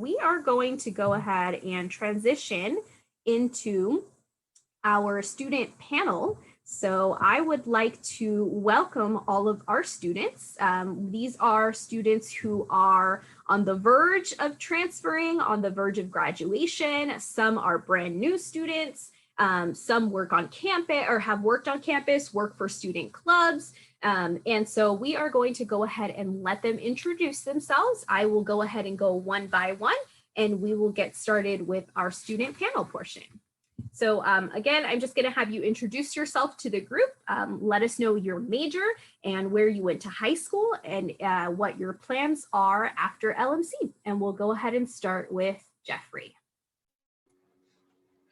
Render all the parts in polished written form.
We are going to go ahead and transition into our student panel. So I would like to welcome all of our students. These are students who are on the verge of transferring, on the verge of graduation. Some are brand new students. Some work on campus or have worked on campus, work for student clubs. And so we are going to go ahead and let them introduce themselves. I will go ahead and go one by one, and we will get started with our student panel portion. So again, I'm just going to have you introduce yourself to the group. Let us know your major and where you went to high school and what your plans are after LMC. And we'll go ahead and start with Jeffrey.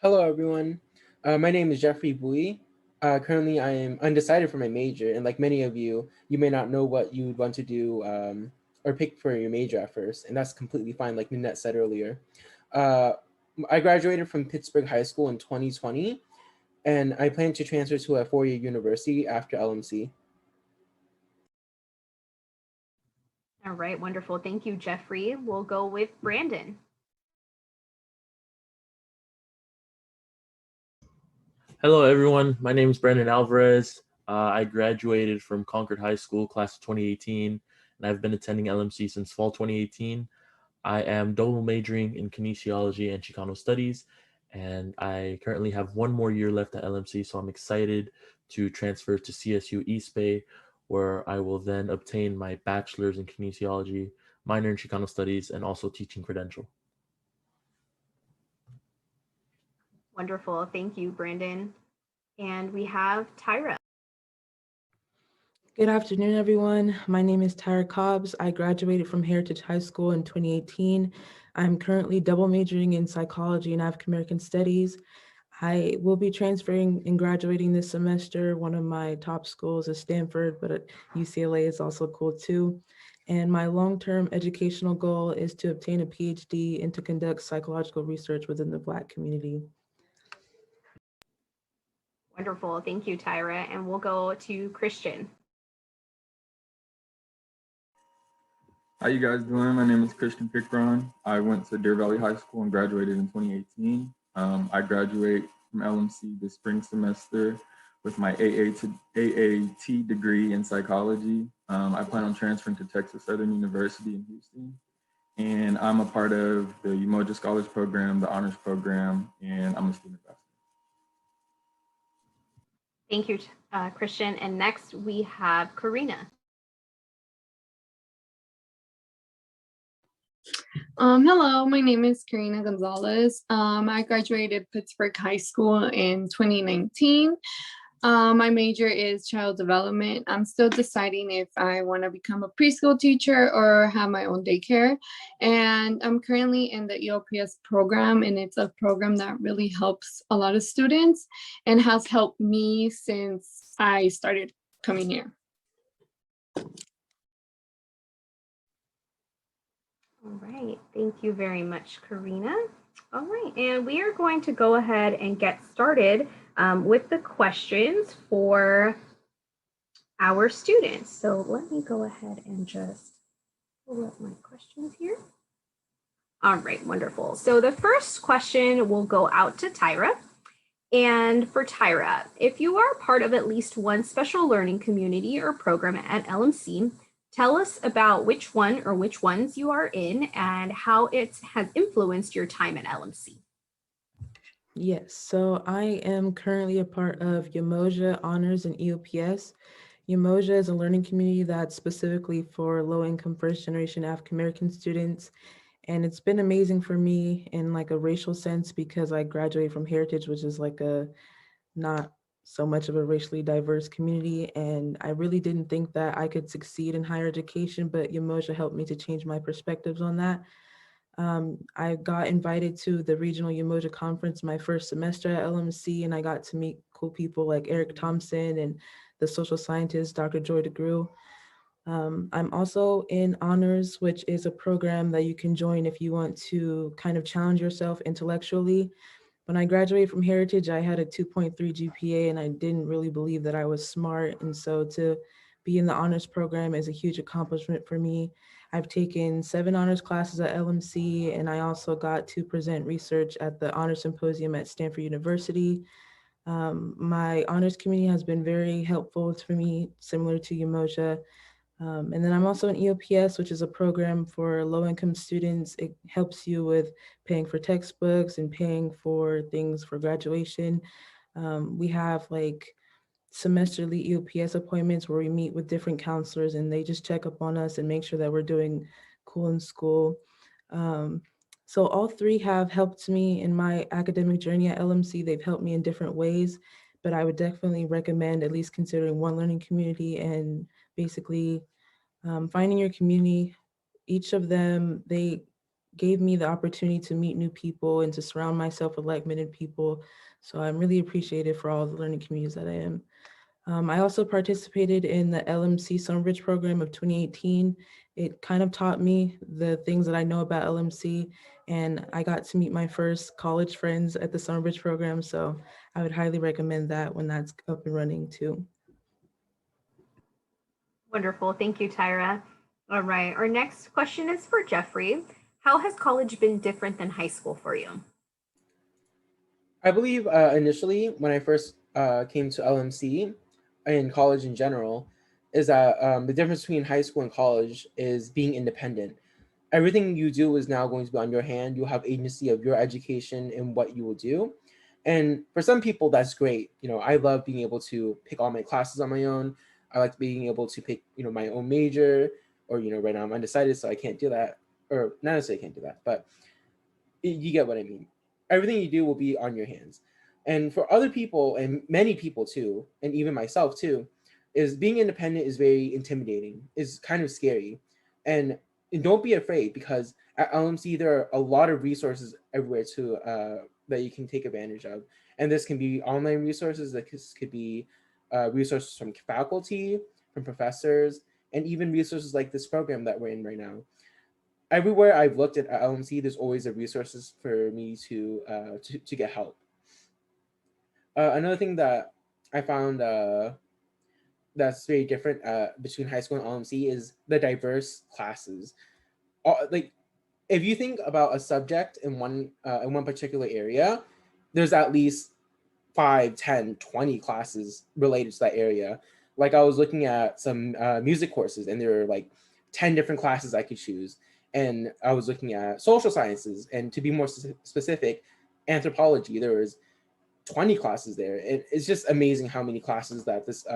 Hello, everyone. My name is Jeffrey Bowie. Currently, I am undecided for my major, and like many of you, you may not know what you would want to do or pick for your major at first, and that's completely fine, like Ninette said earlier. I graduated from Pittsburgh High School in 2020, and I plan to transfer to a four-year university after LMC. All right, wonderful. Thank you, Jeffrey. We'll go with Brandon. Hello, everyone. My name is Brandon Alvarez. I graduated from Concord High School, class of 2018, and I've been attending LMC since fall 2018. I am double majoring in kinesiology and Chicano studies, and I currently have one more year left at LMC, so I'm excited to transfer to CSU East Bay, where I will then obtain my bachelor's in kinesiology, minor in Chicano studies, and also teaching credential. Wonderful. Thank you, Brandon. And we have Tyra. Good afternoon, everyone. My name is Tyra Cobbs. I graduated from Heritage High School in 2018. I'm currently double majoring in psychology and African American studies. I will be transferring and graduating this semester. One of my top schools is Stanford, but UCLA is also cool too. And my long-term educational goal is to obtain a PhD and to conduct psychological research within the Black community. Wonderful. Thank you, Tyra. And we'll go to Christian. How you guys doing? My name is Christian Pickron. I went to Deer Valley High School and graduated in 2018. I graduate from LMC this spring semester with my AAT degree in psychology. I plan on transferring to Texas Southern University in Houston. And I'm a part of the Umoja Scholars Program, the Honors Program, and I'm a student ambassador. Thank you, Christian. And next we have Karina. Hello, my name is Karina Gonzalez. I graduated Pittsburgh High School in 2019. My major is child development. I'm still deciding if I want to become a preschool teacher or have my own daycare. And I'm currently in the EOPS program, and it's a program that really helps a lot of students and has helped me since I started coming here. All right, thank you very much, Karina. All right, and we are going to go ahead and get started with the questions for our students. So let me go ahead and just pull up my questions here. All right, wonderful. So the first question will go out to Tyra. And for Tyra, if you are part of at least one special learning community or program at LMC, tell us about which one or which ones you are in and how it has influenced your time at LMC. Yes, so I am currently a part of Umoja Honors and EOPS. Umoja is a learning community that's specifically for low-income first-generation African-American students. And it's been amazing for me in like a racial sense because I graduated from Heritage, which is like a not so much of a racially diverse community. And I really didn't think that I could succeed in higher education, but Umoja helped me to change my perspectives on that. I got invited to the regional Umoja conference my first semester at LMC, and I got to meet cool people like Eric Thompson and the social scientist, Dr. Joy DeGruy. I'm also in Honors, which is a program that you can join if you want to kind of challenge yourself intellectually. When I graduated from Heritage, I had a 2.3 GPA and I didn't really believe that I was smart. And so to be in the Honors program is a huge accomplishment for me. I've taken 7 honors classes at LMC, and I also got to present research at the Honor Symposium at Stanford University. My honors committee has been very helpful for me, similar to Umoja. And then I'm also in EOPS, which is a program for low-income students. It helps you with paying for textbooks and paying for things for graduation. We have like semesterly EOPS appointments where we meet with different counselors and they just check up on us and make sure that we're doing cool in school. Um, so all three have helped me in my academic journey at LMC. They've helped me in different ways, but I would definitely recommend at least considering one learning community and basically finding your community. Each of them, they gave me the opportunity to meet new people and to surround myself with like-minded people. So I'm really appreciated for all the learning communities that I am. I also participated in the LMC Summer program of 2018. It kind of taught me the things that I know about LMC, and I got to meet my first college friends at the Summer program. So I would highly recommend that when that's up and running too. Wonderful. Thank you, Tyra. All right. Our next question is for Jeffrey. How has college been different than high school for you? I believe initially when I first came to LMC and college in general, is that the difference between high school and college is being independent. Everything you do is now going to be on your hand. You'll have agency of your education and what you will do. And for some people, that's great. I love being able to pick all my classes on my own. I like being able to pick, my own major, or, right now I'm undecided, so I can't do that. Or not necessarily can't do that, but you get what I mean. Everything you do will be on your hands. And for other people, and many people too, and even myself too, is being independent is very intimidating, is kind of scary. And don't be afraid, because at LMC there are a lot of resources everywhere too, that you can take advantage of. And this can be online resources, this could be resources from faculty, from professors, and even resources like this program that we're in right now. Everywhere I've looked at LMC, there's always a resources for me to get help. Another thing that I found that's very different between high school and LMC is the diverse classes. Like, if you think about a subject in one particular area, there's at least 5, 10, 20 classes related to that area. Like, I was looking at some music courses, and there were like 10 different classes I could choose. And I was looking at social sciences, and to be more specific, anthropology. There was 20 classes there. It's just amazing how many classes that this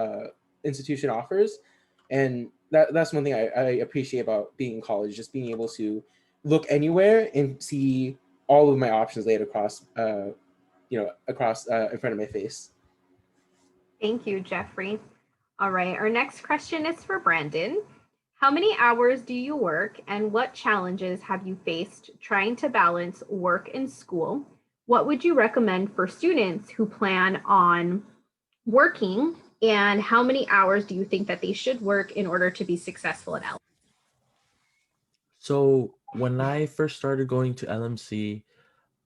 institution offers. And that's one thing I appreciate about being in college, just being able to look anywhere and see all of my options laid across in front of my face. Thank you, Jeffrey. All right. Our next question is for Brandon. How many hours do you work, and what challenges have you faced trying to balance work and school? What would you recommend for students who plan on working, and how many hours do you think that they should work in order to be successful at LMC? So when I first started going to LMC,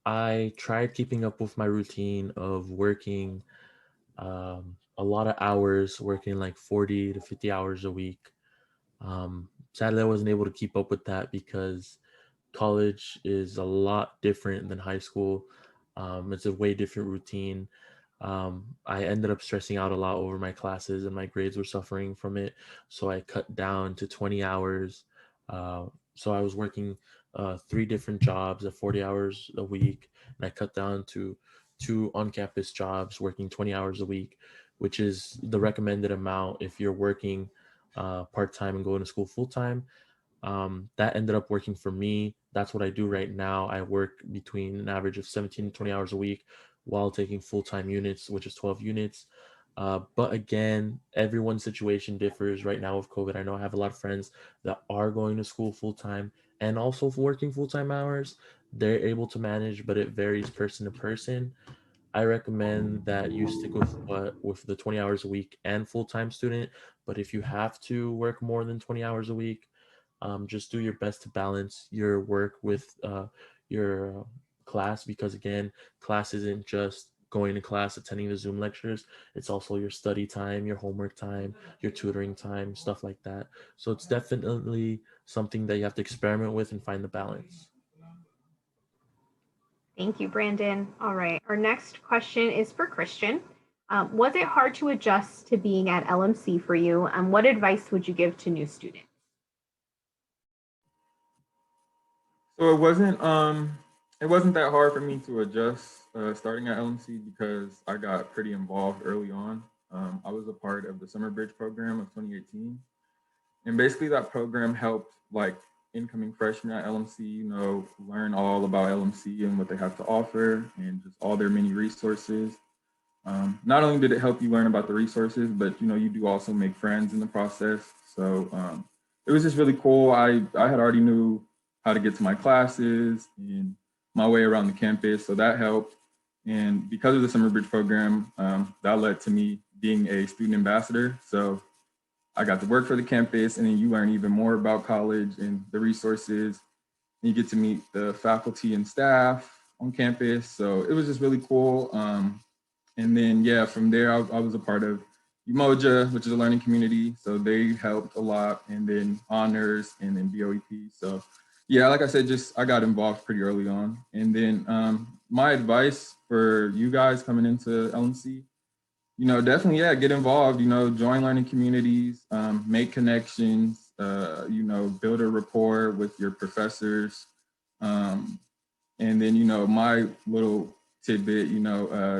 I tried keeping up with my routine of working a lot of hours, working like 40 to 50 hours a week. Sadly, I wasn't able to keep up with that because college is a lot different than high school. It's a way different routine. I ended up stressing out a lot over my classes, and my grades were suffering from it. So I cut down to 20 hours. So I was working 3 different jobs at 40 hours a week, and I cut down to 2 on-campus jobs working 20 hours a week, which is the recommended amount if you're working part-time and going to school full-time. That ended up working for me. That's what I do right now. I work between an average of 17 to 20 hours a week while taking full-time units, which is 12 units. But again, everyone's situation differs right now with COVID. I know I have a lot of friends that are going to school full-time and also working full-time hours. They're able to manage, but it varies person to person. I recommend that you stick with the 20 hours a week and full-time student. But if you have to work more than 20 hours a week, just do your best to balance your work with your class, because again, class isn't just going to class, attending the Zoom lectures. It's also your study time, your homework time, your tutoring time, stuff like that. So it's definitely something that you have to experiment with and find the balance. Thank you, Brandon. All right, our next question is for Christian. Was it hard to adjust to being at LMC for you? And what advice would you give to new students? So it wasn't that hard for me to adjust starting at LMC because I got pretty involved early on. I was a part of the Summer Bridge program of 2018. And basically that program helped like incoming freshmen at LMC, learn all about LMC and what they have to offer and just all their many resources. Not only did it help you learn about the resources, but you do also make friends in the process. So it was just really cool. I had already knew how to get to my classes and my way around the campus, so that helped. And because of the Summer Bridge program, that led to me being a student ambassador. So I got to work for the campus, and then you learn even more about college and the resources. And you get to meet the faculty and staff on campus. So it was just really cool. And then, yeah, from there, I was a part of Umoja, which is a learning community. So they helped a lot, and then honors, and then BOEP. So yeah, like I said, I got involved pretty early on. And then my advice for you guys coming into LMC, definitely, yeah, get involved, join learning communities, make connections, build a rapport with your professors. And then, my little tidbit,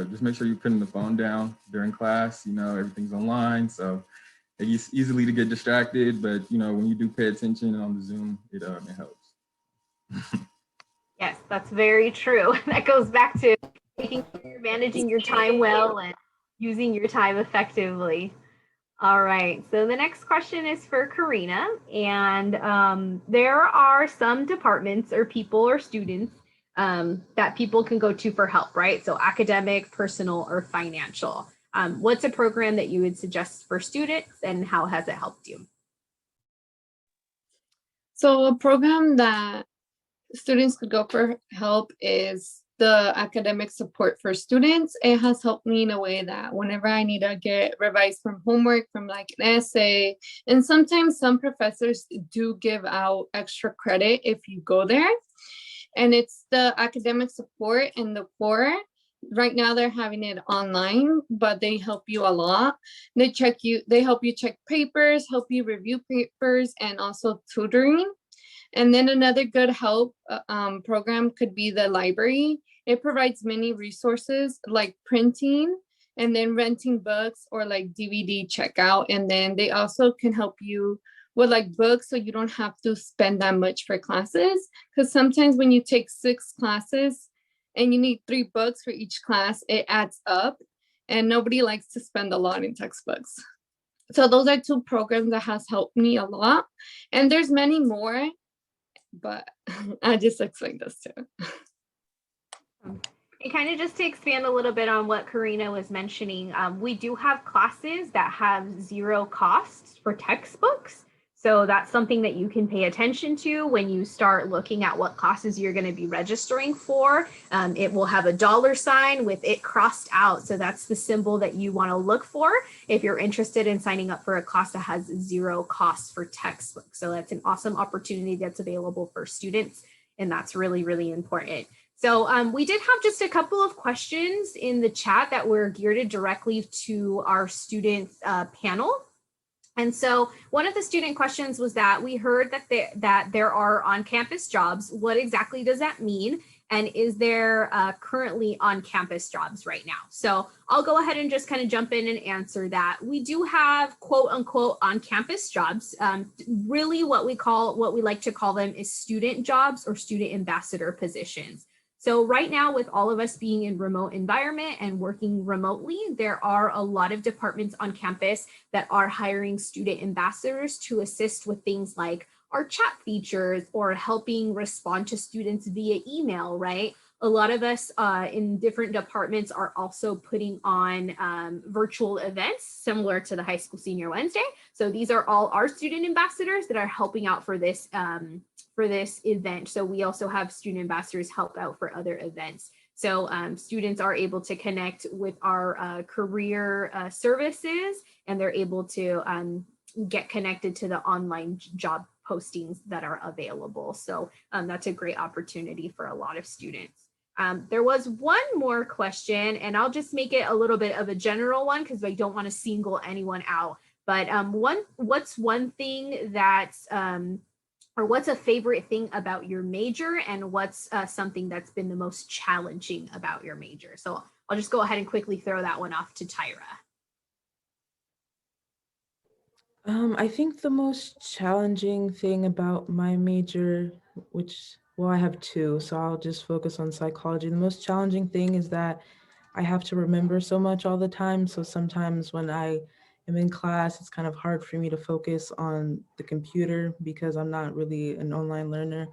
just make sure you're putting the phone down during class, everything's online. So it's easily to get distracted, but, when you do pay attention on the Zoom, it helps. Yes, that's very true. That goes back to managing your time well and using your time effectively. All right, so the next question is for Karina, and there are some departments or people or students that people can go to for help, right? So academic, personal, or financial. What's a program that you would suggest for students, and how has it helped you? So a program that students could go for help is the academic support for students. It has helped me in a way that whenever I need to get revised from homework, from like an essay, and sometimes some professors do give out extra credit if you go there. And it's the academic support and the core. Right now they're having it online, but they help you a lot. They help you check papers, help you review papers, and also tutoring. And then another good help program could be the library. It provides many resources like printing and then renting books or like DVD checkout. And then they also can help you with like books so you don't have to spend that much for classes. Because sometimes when you take 6 classes and you need 3 books for each class, it adds up and nobody likes to spend a lot in textbooks. So those are 2 programs that has helped me a lot. And there's many more, but I just explained this too. And kind of just to expand a little bit on what Karina was mentioning, we do have classes that have 0 costs for textbooks. So that's something that you can pay attention to when you start looking at what classes you're going to be registering for. It will have a $ with it crossed out. So that's the symbol that you want to look for if you're interested in signing up for a class that has 0 costs for textbooks. So that's an awesome opportunity that's available for students. And that's really, really important. So we did have just a couple of questions in the chat that were geared directly to our student panel. And so one of the student questions was that we heard that there are on-campus jobs. What exactly does that mean? And is there currently on-campus jobs right now? So I'll go ahead and just kind of jump in and answer that. We do have quote unquote on-campus jobs. Really what we like to call them is student jobs or student ambassador positions. So right now, with all of us being in remote environment and working remotely, there are a lot of departments on campus that are hiring student ambassadors to assist with things like our chat features or helping respond to students via email, right? A lot of us in different departments are also putting on virtual events similar to the High School Senior Wednesday. So these are all our student ambassadors that are helping out for this event. So we also have student ambassadors help out for other events. So students are able to connect with our career services, and they're able to get connected to the online job postings that are available. So that's a great opportunity for a lot of students. There was one more question, and I'll just make it a little bit of a general one because I don't want to single anyone out. But what's one thing that's, or what's a favorite thing about your major, and what's something that's been the most challenging about your major? So I'll just go ahead and quickly throw that one off to Tyra. I think the most challenging thing about my major, well, I have two, so I'll just focus on psychology. The most challenging thing is that I have to remember so much all the time. So sometimes when I am in class, it's kind of hard for me to focus on the computer because I'm not really an online learner.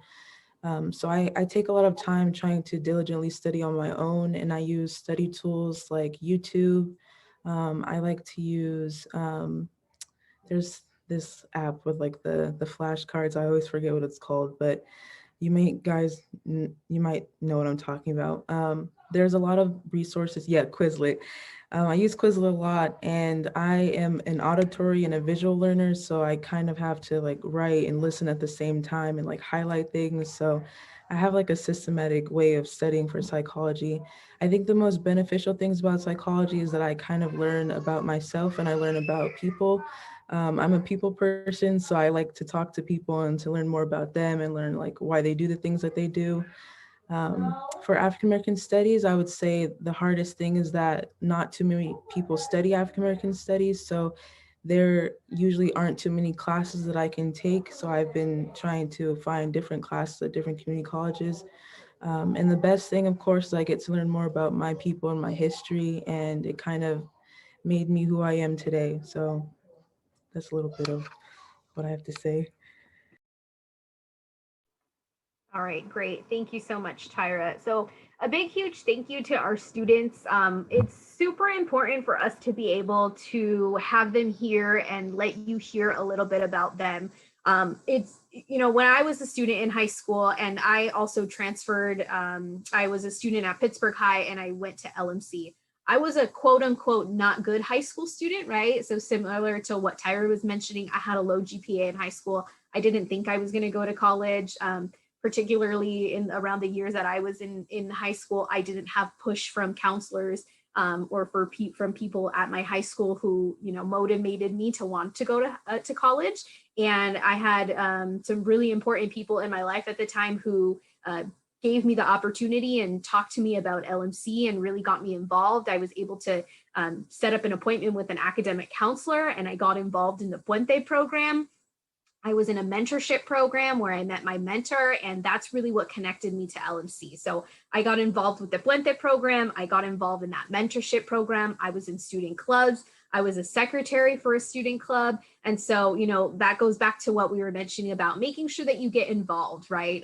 So I take a lot of time trying to diligently study on my own, and I use study tools like YouTube. I like to use, there's this app with like the flashcards. I always forget what it's called, but you might know what I'm talking about. There's a lot of resources. Yeah, Quizlet. I use Quizlet a lot, and I am an auditory and a visual learner, so I kind of have to like write and listen at the same time and like highlight things. So I have like a systematic way of studying for psychology. I think the most beneficial things about psychology is that I kind of learn about myself and I learn about people. I'm a people person, so I like to talk to people and to learn more about them and learn like why they do the things that they do. For African American studies, I would say the hardest thing is that not too many people study African American studies, so there usually aren't too many classes that I can take. So I've been trying to find different classes at different community colleges. And the best thing, of course, is I get to learn more about my people and my history, and it kind of made me who I am today. So that's a little bit of what I have to say. All right, great. Thank you so much, Tyra. So a big, huge thank you to our students. It's super important for us to be able to have them here and let you hear a little bit about them. It's, when I was a student in high school, and I also transferred, I was a student at Pittsburgh High and I went to LMC. I was a quote unquote not good high school student, right? So similar to what Tyra was mentioning, I had a low GPA in high school. I didn't think I was going to go to college. Particularly in around the years that I was in high school, I didn't have push from counselors or from people at my high school who motivated me to want to go to college. And I had some really important people in my life at the time who gave me the opportunity and talked to me about LMC and really got me involved. I was able to set up an appointment with an academic counselor, and I got involved in the Puente program. I was in a mentorship program where I met my mentor, and that's really what connected me to LMC. So I got involved with the Puente program. I got involved in that mentorship program. I was in student clubs. I was a secretary for a student club. And so, that goes back to what we were mentioning about making sure that you get involved, right?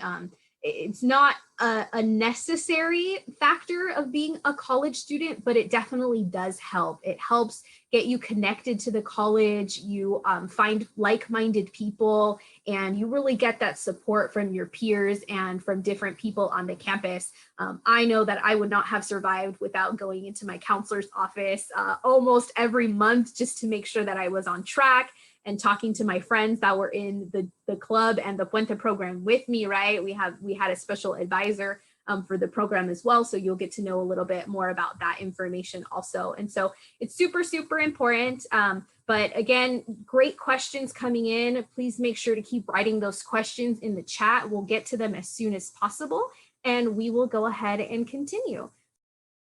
It's not a necessary factor of being a college student, but it definitely does help. It helps get you connected to the college. You find like-minded people, and you really get that support from your peers and from different people on the campus. I know that I would not have survived without going into my counselor's office almost every month just to make sure that I was on track, and talking to my friends that were in the club and the Puente program with me, right? We had a special advisor for the program as well. So you'll get to know a little bit more about that information also. And so it's super, super important. But again, great questions coming in. Please make sure to keep writing those questions in the chat. We'll get to them as soon as possible, and we will go ahead and continue.